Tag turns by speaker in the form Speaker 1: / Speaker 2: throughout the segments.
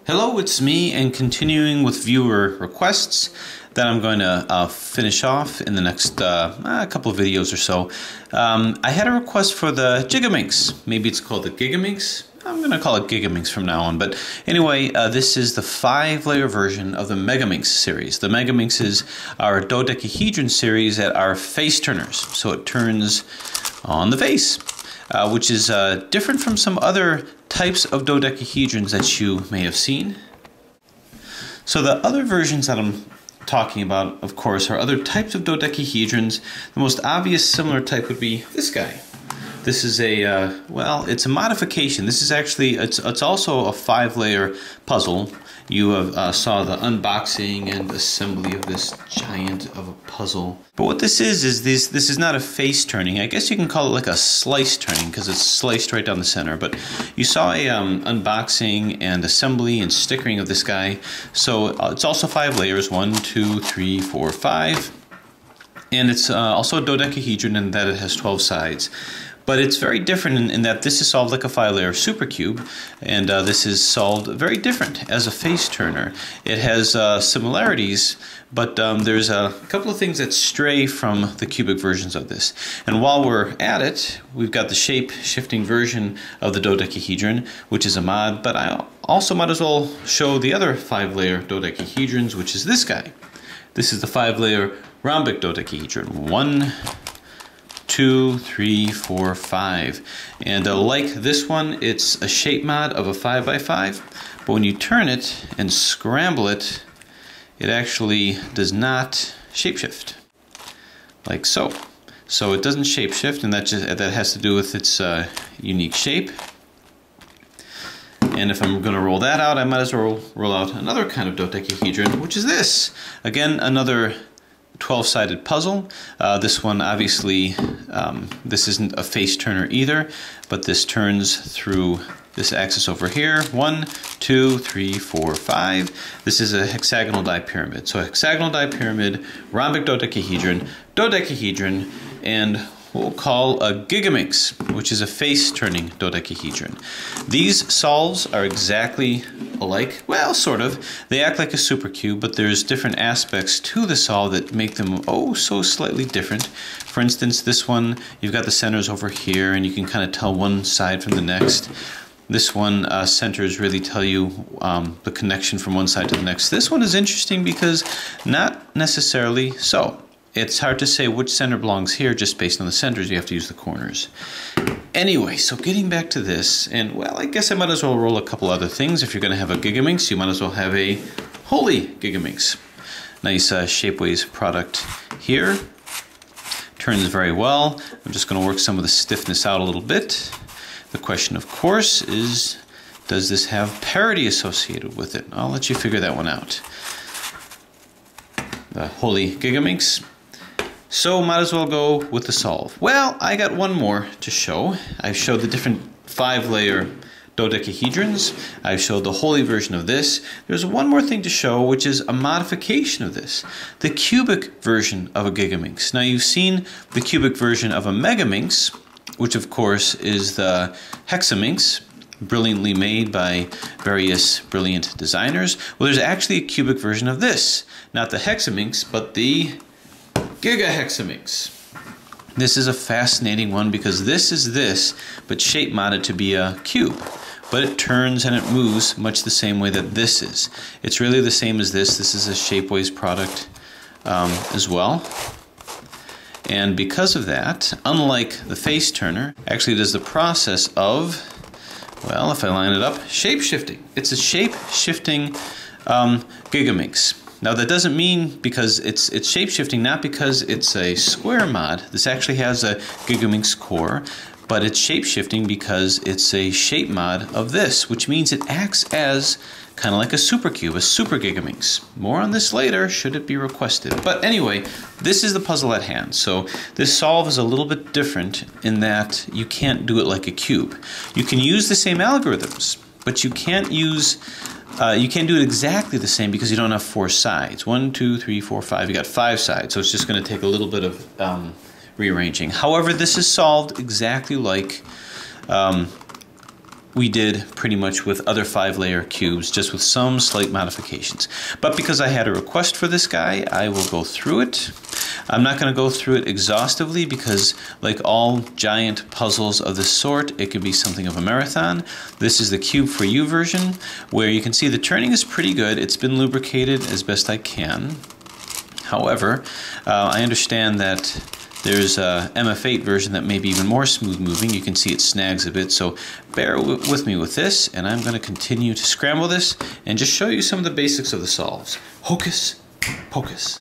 Speaker 1: Hello, it's me, and continuing with viewer requests that I'm going to finish off in the next couple of videos or so. I had a request for the Gigaminx. Maybe it's called the Gigaminx. I'm going to call it Gigaminx from now on. But anyway, this is the 5-layer version of the Megaminx series. The Megaminxes are a dodecahedron series that are face turners. So it turns on the face. Which is different from some other types of dodecahedrons that you may have seen. So the other versions that I'm talking about, of course, are other types of dodecahedrons. The most obvious similar type would be this guy. This is a, well, it's a modification. This is actually, it's also a 5-layer puzzle. You saw the unboxing and assembly of this giant of a puzzle. But what this is this is not a face turning. I guess you can call it like a slice turning because it's sliced right down the center. But you saw a unboxing and assembly and stickering of this guy. So it's also 5 layers, 1, 2, 3, 4, 5. And it's also a dodecahedron in that it has 12 sides. But it's very different in that this is solved like a 5-layer supercube, and this is solved very different as a face turner. It has similarities, but there's a couple of things that stray from the cubic versions of this. And while we're at it, we've got the shape-shifting version of the dodecahedron, which is a mod, but I also might as well show the other 5-layer dodecahedrons, which is this guy. This is the 5-layer rhombic dodecahedron. 1, 2, 3, 4, 5. And like this one, it's a shape mod of a 5x5, but when you turn it and scramble it, it actually does not shapeshift, like so. So it doesn't shapeshift, and that has to do with its unique shape. And if I'm going to roll that out, I might as well roll out another kind of dodecahedron, which is this. Again, another 12-sided puzzle. This one, obviously, this isn't a face turner either, but this turns through this axis over here. 1, 2, 3, 4, 5. This is a hexagonal dipyramid. So a hexagonal dipyramid, rhombic dodecahedron, and what we'll call a Gigaminx, which is a face-turning dodecahedron. These solves are exactly alike. Well, sort of. They act like a supercube, but there's different aspects to the solve that make them oh so slightly different. For instance, this one, you've got the centers over here, and you can kind of tell one side from the next. This one, centers really tell you the connection from one side to the next. This one is interesting because not necessarily so. It's hard to say which center belongs here just based on the centers. You have to use the corners. Anyway, so getting back to this, and well, I guess I might as well roll a couple other things. If you're going to have a Gigaminx, you might as well have a Holy Gigaminx. Nice Shapeways product here. Turns very well. I'm just going to work some of the stiffness out a little bit. The question, of course, is does this have parity associated with it? I'll let you figure that one out. The Holy Gigaminx. So might as well go with the solve. Well, I got one more to show. I've showed the different 5-layer dodecahedrons. I've showed the Holy version of this. There's one more thing to show, which is a modification of this. The cubic version of a Gigaminx. Now you've seen the cubic version of a Megaminx, which of course is the Hexaminx, brilliantly made by various brilliant designers. Well, there's actually a cubic version of this. Not the Hexaminx, but the Gigahexaminx. This is a fascinating one because this is this, but shape modded to be a cube. But it turns and it moves much the same way that this is. It's really the same as this. This is a Shapeways product as well. And because of that, unlike the face turner, actually does the process of, well, if I line it up, shape-shifting. It's a shape-shifting Gigaminx. Now that doesn't mean because it's shape-shifting, not because it's a square mod. This actually has a Gigaminx core, but it's shape-shifting because it's a shape mod of this, which means it acts as kind of like a supercube, a super Gigaminx. More on this later, should it be requested. But anyway, this is the puzzle at hand. So this solve is a little bit different in that you can't do it like a cube. You can use the same algorithms, but you can't use you can't do it exactly the same because you don't have 4 sides. 1, 2, 3, 4, 5. You got 5 sides, so it's just going to take a little bit of rearranging. However, this is solved exactly like we did pretty much with other 5-layer cubes, just with some slight modifications. But because I had a request for this guy, I will go through it. I'm not going to go through it exhaustively because, like all giant puzzles of this sort, it can be something of a marathon. This is the Cube for You version, where you can see the turning is pretty good. It's been lubricated as best I can. However, I understand that there's a MF8 version that may be even more smooth moving. You can see it snags a bit, so bear with me with this, and I'm going to continue to scramble this and just show you some of the basics of the solves. Hocus pocus.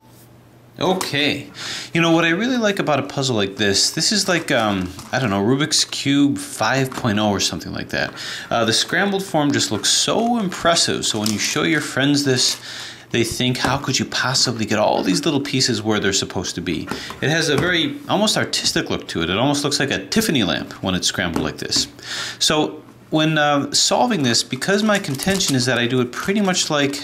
Speaker 1: Okay, you know what I really like about a puzzle like this is like, I don't know, Rubik's Cube 5.0 or something like that. The scrambled form just looks so impressive, so when you show your friends this, they think, how could you possibly get all these little pieces where they're supposed to be? It has a very almost artistic look to it. It almost looks like a Tiffany lamp when it's scrambled like this. So when solving this, because my contention is that I do it pretty much like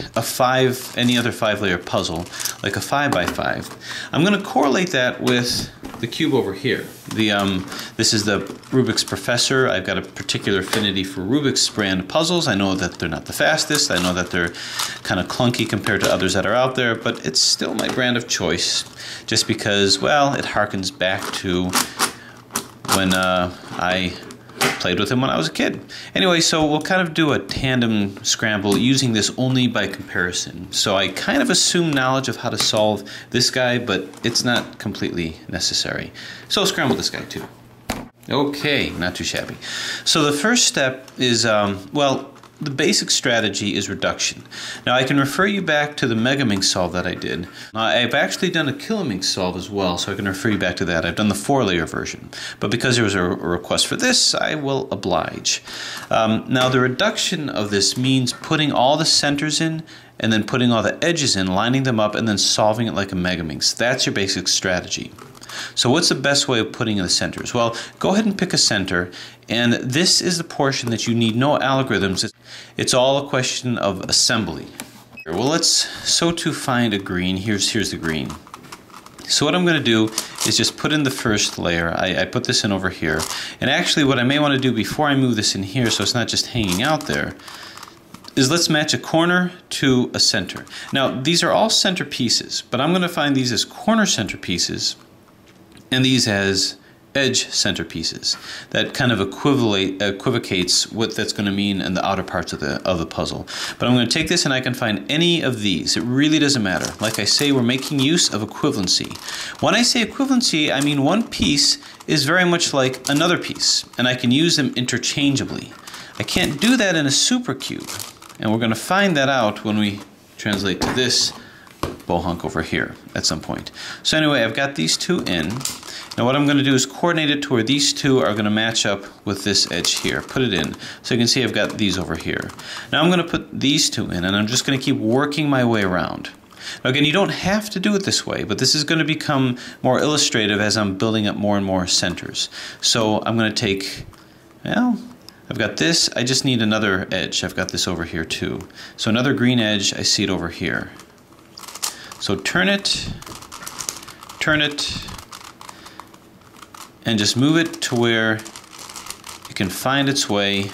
Speaker 1: any other 5-layer puzzle, like a 5x5, I'm going to correlate that with the cube over here. This is the Rubik's Professor. I've got a particular affinity for Rubik's brand puzzles. I know that they're not the fastest. I know that they're kind of clunky compared to others that are out there, but it's still my brand of choice just because, well, it harkens back to when I played with him when I was a kid. Anyway, so we'll kind of do a tandem scramble using this only by comparison. So I kind of assume knowledge of how to solve this guy, but it's not completely necessary. So scramble this guy too. Okay, not too shabby. So the first step is, well, the basic strategy is reduction. Now I can refer you back to the Megaminx solve that I did. I've actually done a Kilominx solve as well, so I can refer you back to that. I've done the 4-layer version. But because there was a request for this, I will oblige. Now the reduction of this means putting all the centers in and then putting all the edges in, lining them up, and then solving it like a Megaminx. That's your basic strategy. So what's the best way of putting in the centers? Well, go ahead and pick a center, and this is the portion that you need no algorithms. It's all a question of assembly. Well, so to find a green, here's the green. So what I'm going to do is just put in the first layer. I put this in over here. And actually what I may want to do before I move this in here so it's not just hanging out there, is let's match a corner to a center. Now these are all center pieces, but I'm going to find these as corner center pieces and these as edge center pieces. That kind of equivocates what that's going to mean in the outer parts of the puzzle. But I'm going to take this and I can find any of these. It really doesn't matter. Like I say, we're making use of equivalency. When I say equivalency, I mean one piece is very much like another piece, and I can use them interchangeably. I can't do that in a supercube, and we're going to find that out when we translate to this bohunk over here at some point. So anyway, I've got these two in. Now what I'm going to do is coordinate it to where these two are going to match up with this edge here. Put it in. So you can see I've got these over here. Now I'm going to put these two in, and I'm just going to keep working my way around. Now again, you don't have to do it this way, but this is going to become more illustrative as I'm building up more and more centers. So I'm going to take, well, I've got this. I just need another edge. I've got this over here too. So another green edge, I see it over here. So turn it, and just move it to where it can find its way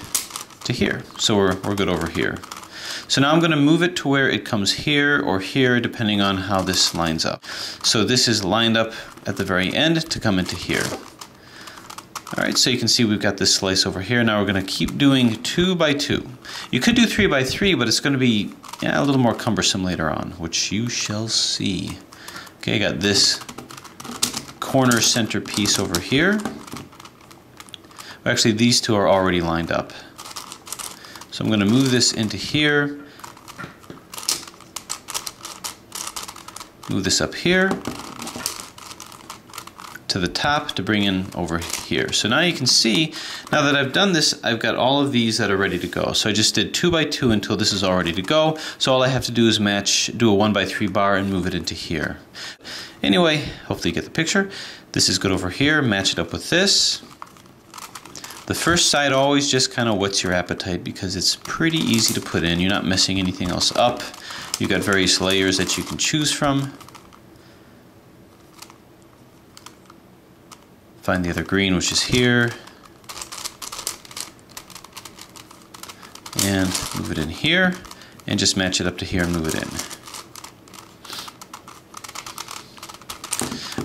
Speaker 1: to here. So we're good over here. So now I'm going to move it to where it comes here or here, depending on how this lines up. So this is lined up at the very end to come into here. All right, so you can see we've got this slice over here. Now we're going to keep doing 2 by 2. You could do 3 by 3, but it's going to be a little more cumbersome later on, which you shall see. Okay, I got this corner center piece over here. Actually, these two are already lined up. So I'm going to move this into here. Move this up here to the top to bring in over here. So now you can see, now that I've done this, I've got all of these that are ready to go. So I just did 2 by 2 until this is all ready to go. So all I have to do is do a 1 by 3 bar and move it into here. Anyway, hopefully you get the picture. This is good over here. Match it up with this. The first side always just kind of whets your appetite because it's pretty easy to put in. You're not messing anything else up. You've got various layers that you can choose from. Find the other green, which is here. and move it in here, and just match it up to here and move it in.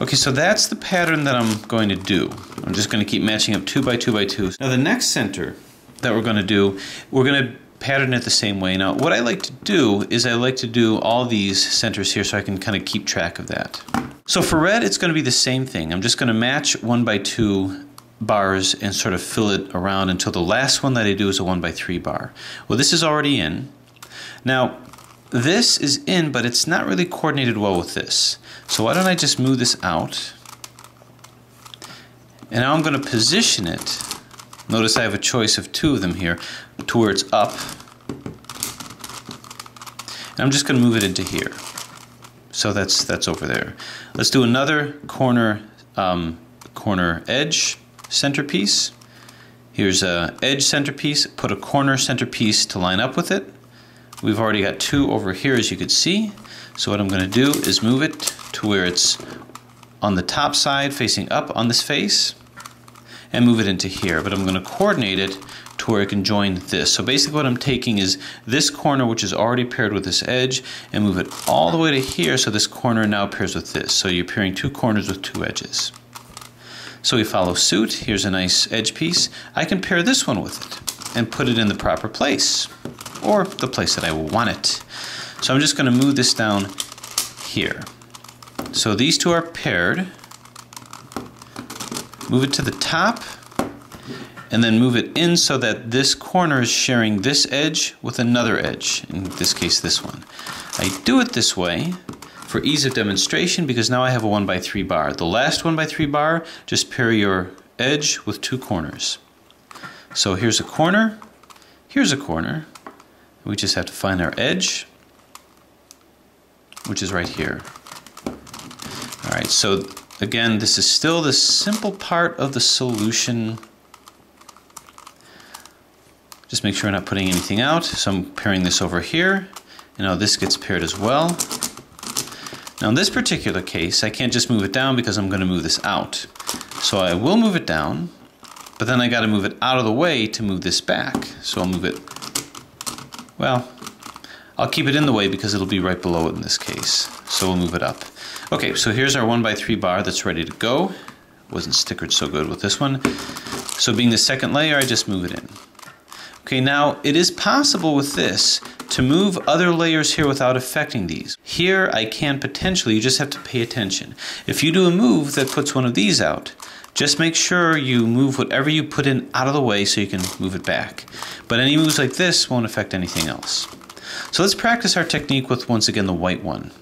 Speaker 1: Okay, so that's the pattern that I'm going to do. I'm just going to keep matching up 2 by 2 by 2. Now the next center that we're going to do, we're going to pattern it the same way. Now what I like to do is I like to do all these centers here so I can kind of keep track of that. So for red, it's going to be the same thing. I'm just going to match 1 by 2 bars and sort of fill it around until the last one that I do is a 1 by 3 bar. Well, this is already in. Now this is in, but it's not really coordinated well with this. So why don't I just move this out? And now I'm going to position it. Notice I have a choice of 2 of them here to where it's up. And I'm just going to move it into here. So that's over there. Let's do another corner edge centerpiece. Here's a edge centerpiece. Put a corner centerpiece to line up with it. We've already got 2 over here, as you can see. So what I'm going to do is move it to where it's on the top side facing up on this face and move it into here. But I'm going to coordinate it to where it can join this. So basically what I'm taking is this corner, which is already paired with this edge, and move it all the way to here so this corner now pairs with this. So you're pairing 2 corners with 2 edges. So we follow suit. Here's a nice edge piece. I can pair this one with it and put it in the proper place, or the place that I want it. So I'm just going to move this down here. So these 2 are paired. Move it to the top, and then move it in so that this corner is sharing this edge with another edge, in this case this one. I do it this way for ease of demonstration because now I have a 1 by 3 bar. The last 1 by 3 bar, just pair your edge with 2 corners. So here's a corner, here's a corner. We just have to find our edge, which is right here. All right, so again, this is still the simple part of the solution. Just make sure I'm not putting anything out. So I'm pairing this over here, and now this gets paired as well. Now in this particular case, I can't just move it down because I'm going to move this out. So I will move it down, but then I got to move it out of the way to move this back. So I'll move it, well, I'll keep it in the way because it'll be right below it in this case. So we'll move it up. Okay, so here's our 1 by 3 bar that's ready to go. Wasn't stickered so good with this one. So being the second layer, I just move it in. Okay, now it is possible with this to move other layers here without affecting these. Here I can potentially, you just have to pay attention. If you do a move that puts one of these out, just make sure you move whatever you put in out of the way so you can move it back. But any moves like this won't affect anything else. So let's practice our technique with, once again, the white one.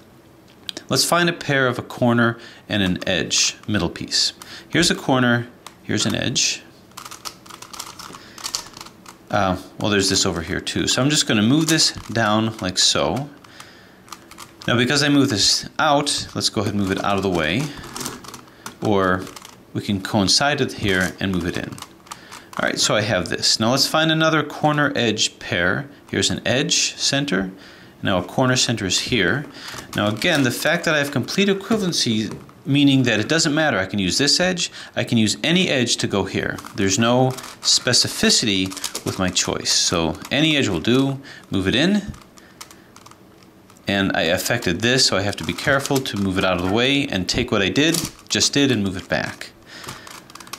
Speaker 1: Let's find a pair of a corner and an edge middle piece. Here's a corner, here's an edge. Well, there's this over here too. So I'm just going to move this down like so. Now because I move this out, let's go ahead and move it out of the way. Or we can coincide it here and move it in. Alright, so I have this. Now let's find another corner edge pair. Here's an edge center. Now a corner center is here. Now again, the fact that I have complete equivalency, meaning that it doesn't matter. I can use this edge, I can use any edge to go here. There's no specificity with my choice. So any edge will do. Move it in. And I affected this, so I have to be careful to move it out of the way and take what I just did, and move it back.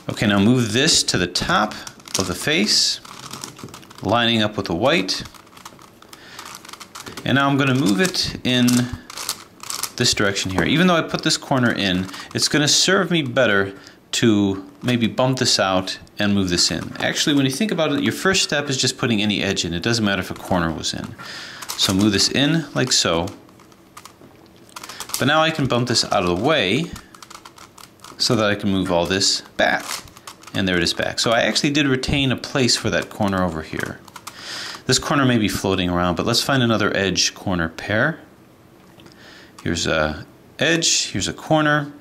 Speaker 1: Okay, now move this to the top of the face, lining up with the white. And now I'm going to move it in this direction here. Even though I put this corner in, it's going to serve me better to maybe bump this out and move this in. Actually, when you think about it, your first step is just putting any edge in. It doesn't matter if a corner was in. So move this in like so. But now I can bump this out of the way so that I can move all this back. And there it is back. So I actually did retain a place for that corner over here. This corner may be floating around, but let's find another edge corner pair. Here's a edge, here's a corner.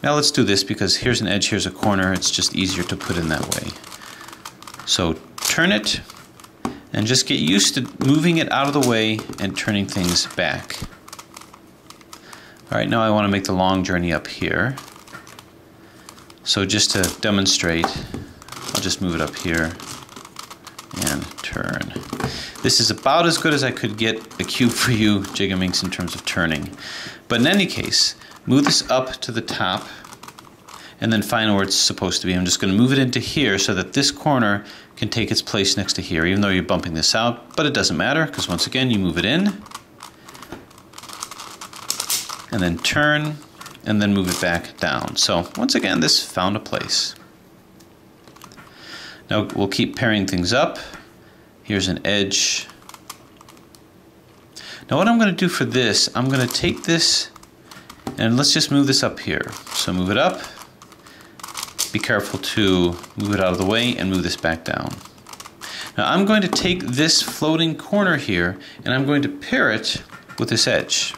Speaker 1: Now let's do this because here's an edge, here's a corner. It's just easier to put in that way. So turn it and just get used to moving it out of the way and turning things back. All right, now I want to make the long journey up here. So just to demonstrate, I'll just move it up here. and turn. This is about as good as I could get a cube for you, Jigaminx, in terms of turning. But in any case, move this up to the top and then find where it's supposed to be. I'm just going to move it into here so that this corner can take its place next to here, even though you're bumping this out. But it doesn't matter, because once again, you move it in and then turn and then move it back down. So once again, this found a place. Now we'll keep pairing things up. Here's an edge. Now what I'm going to do for this, I'm going to take this and let's just move this up here. So move it up. Be careful to move it out of the way and move this back down. Now I'm going to take this floating corner here and I'm going to pair it with this edge.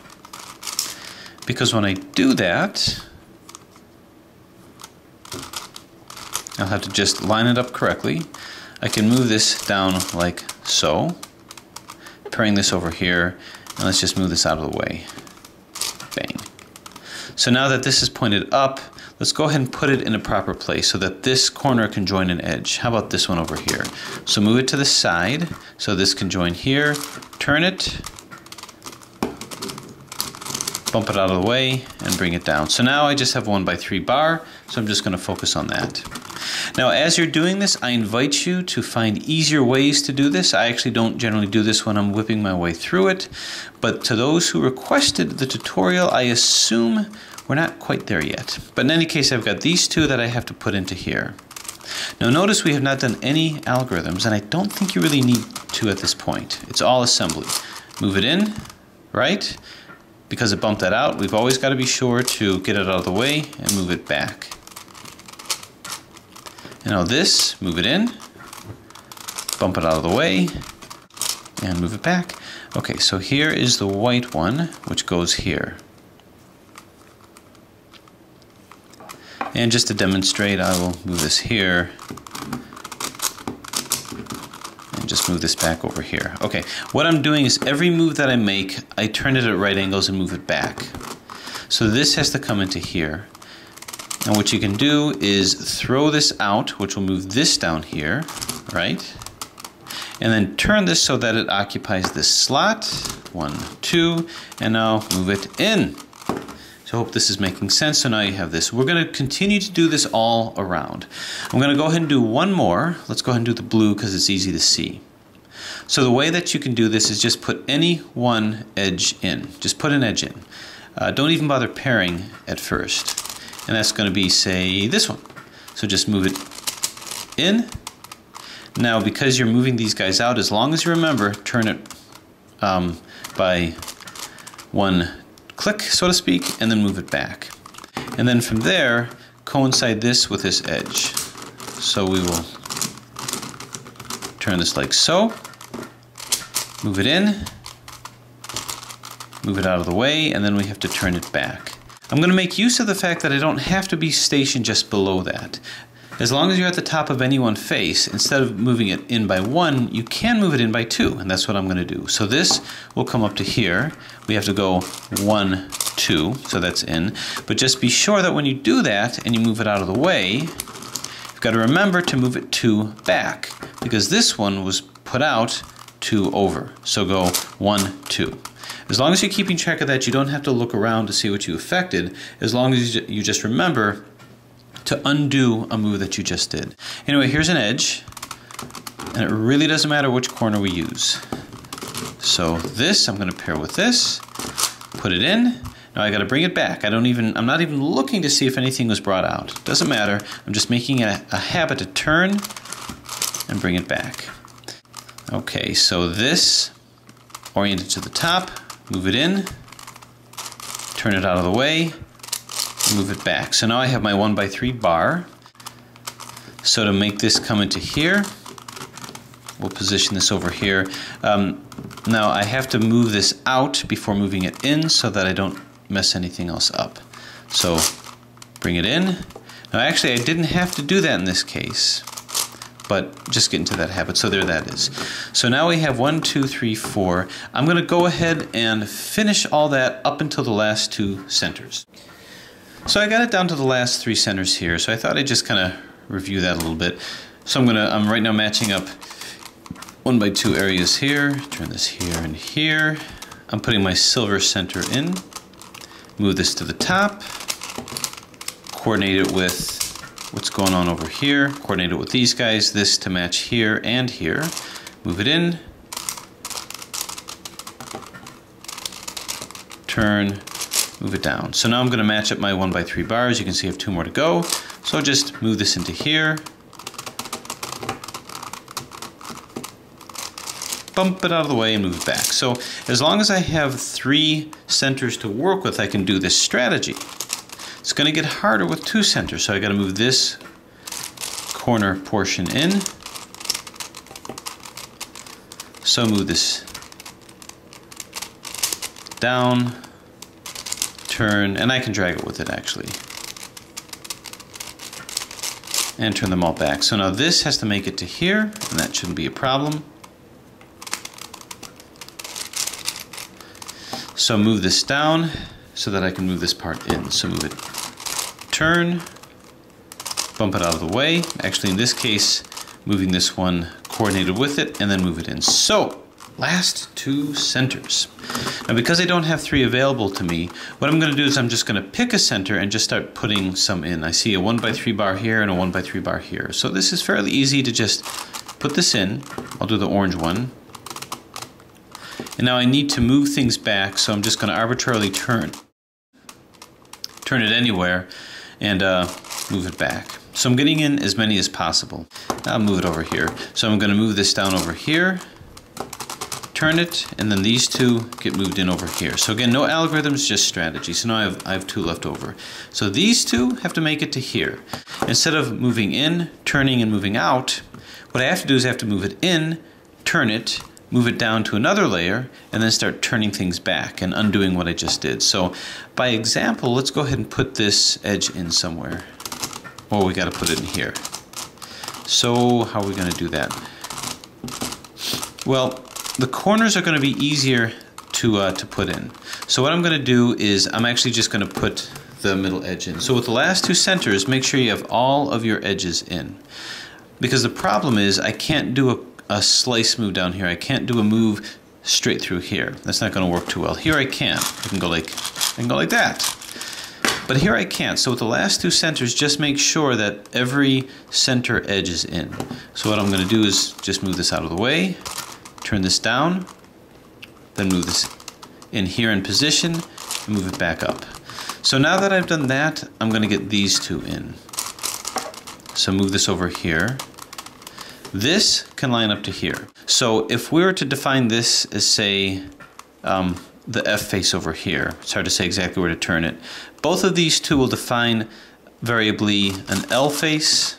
Speaker 1: Because when I do that, I'll have to just line it up correctly. I can move this down like so, pairing this over here, and let's just move this out of the way. Bang. So now that this is pointed up, let's go ahead and put it in a proper place so that this corner can join an edge. How about this one over here? So move it to the side so this can join here, turn it, bump it out of the way, and bring it down. So now I just have 1x3 bar, so I'm just going to focus on that. Now as you're doing this, I invite you to find easier ways to do this. I actually don't generally do this when I'm whipping my way through it, but to those who requested the tutorial, I assume we're not quite there yet. But in any case, I've got these two that I have to put into here. Now notice we have not done any algorithms, and I don't think you really need to at this point. It's all assembly. Move it in, right? Because it bumped that out, we've always got to be sure to get it out of the way and move it back. And now this, move it in, bump it out of the way, and move it back. Okay, so here is the white one, which goes here. And just to demonstrate, I will move this here, and just move this back over here. Okay, what I'm doing is every move that I make, I turn it at right angles and move it back. So this has to come into here. And what you can do is throw this out, which will move this down here, right? And then turn this so that it occupies this slot. 1, 2, and now move it in. So I hope this is making sense. So now you have this. We're going to continue to do this all around. I'm going to go ahead and do one more. Let's go ahead and do the blue because it's easy to see. So the way that you can do this is just put any one edge in. Just put an edge in. Don't even bother pairing at first. And that's going to be, say, this one. So just move it in. Now, because you're moving these guys out, as long as you remember, turn it by one click, so to speak, and then move it back. And then from there, coincide this with this edge. So we will turn this like so. Move it in. Move it out of the way, and then we have to turn it back. I'm going to make use of the fact that I don't have to be stationed just below that. As long as you're at the top of any one face, instead of moving it in by 1, you can move it in by 2, and that's what I'm going to do. So this will come up to here. We have to go 1, 2, so that's in. But just be sure that when you do that and you move it out of the way, you've got to remember to move it 2 back, because this one was put out 2 over. So go 1, 2. As long as you're keeping track of that, you don't have to look around to see what you affected, as long as you just remember to undo a move that you just did. Anyway, here's an edge, and it really doesn't matter which corner we use. So this, I'm going to pair with this, put it in. Now I got to bring it back. I'm not even looking to see if anything was brought out. Doesn't matter. I'm just making a habit to turn and bring it back. Okay, so this, oriented to the top, move it in, turn it out of the way, move it back. So now I have my 1x3 bar. So to make this come into here, we'll position this over here. Now I have to move this out before moving it in so that I don't mess anything else up. So bring it in. Now actually I didn't have to do that in this case, but just get into that habit. So there that is. So now we have 1, 2, 3, 4. I'm going to go ahead and finish all that up until the last 2 centers. So I got it down to the last 3 centers here, so I thought I'd just kind of review that a little bit. So I'm right now matching up 1x2 areas here, turn this here and here. I'm putting my silver center in, move this to the top, coordinate it with what's going on over here, coordinate it with these guys, this to match here and here, move it in, turn, move it down. So now I'm going to match up my 1x3 bars. You can see I have 2 more to go. So just move this into here, bump it out of the way and move it back. So as long as I have 3 centers to work with, I can do this strategy. It's going to get harder with 2 centers, so I got to move this corner portion in. So move this down, turn, and I can drag it with it actually. And turn them all back. So now this has to make it to here, and that shouldn't be a problem. So move this down so that I can move this part in. So move it, turn, bump it out of the way. Actually, in this case, moving this one coordinated with it, and then move it in. So, last 2 centers. Now, because I don't have 3 available to me, what I'm going to do is I'm just going to pick a center and just start putting some in. I see a 1x3 bar here and a 1x3 bar here. So this is fairly easy to just put this in. I'll do the orange one. And now I need to move things back, so I'm just going to arbitrarily turn it anywhere and move it back. So I'm getting in as many as possible. I'll move it over here. So I'm going to move this down over here, turn it, and then these 2 get moved in over here. So again, no algorithms, just strategy. So now I have 2 left over. So these 2 have to make it to here. Instead of moving in, turning, and moving out, what I have to do is I have to move it in, turn it, move it down to another layer, and then start turning things back and undoing what I just did. So by example, let's go ahead and put this edge in somewhere. Well, we got to put it in here. So how are we going to do that? Well, the corners are going to be easier to put in. So what I'm going to do is I'm actually just going to put the middle edge in. So with the last 2 centers, make sure you have all of your edges in. Because the problem is I can't do a slice move down here. I can't do a move straight through here. That's not going to work too well. Here I can. I can go like that. But here I can't. So with the last 2 centers, just make sure that every center edge is in. So what I'm going to do is just move this out of the way, turn this down, then move this in here in position, and move it back up. So now that I've done that, I'm going to get these 2 in. So move this over here. This can line up to here. So if we were to define this as, say, the F face over here, it's hard to say exactly where to turn it. Both of these 2 will define variably an L face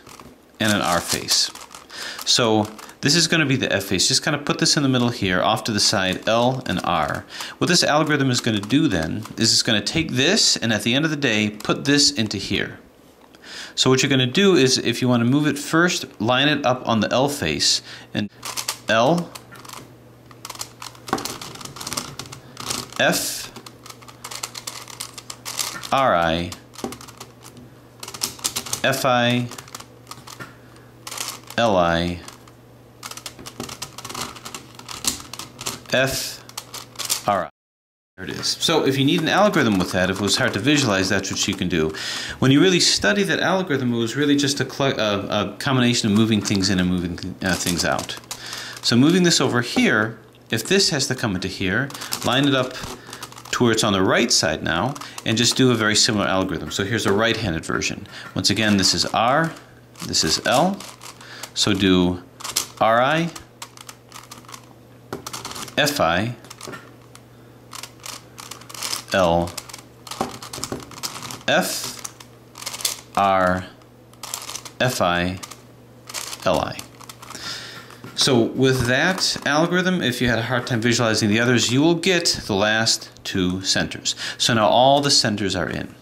Speaker 1: and an R face. So this is going to be the F face. Just kind of put this in the middle here, off to the side, L and R. What this algorithm is going to do then is it's going to take this and at the end of the day, put this into here. So what you're going to do is, if you want to move it first, line it up on the L face, and L, F, RI, FI, LI, F, RI. There it is. So if you need an algorithm with that, if it was hard to visualize, that's what you can do. When you really study that algorithm, it was really just a combination of moving things in and moving things out. So moving this over here, if this has to come into here, line it up to where it's on the right side now, and just do a very similar algorithm. So here's a right-handed version. Once again, this is R, this is L. So do RI, FI, L, F, R, FI, LI. So with that algorithm, if you had a hard time visualizing the others, you will get the last 2 centers. So now all the centers are in.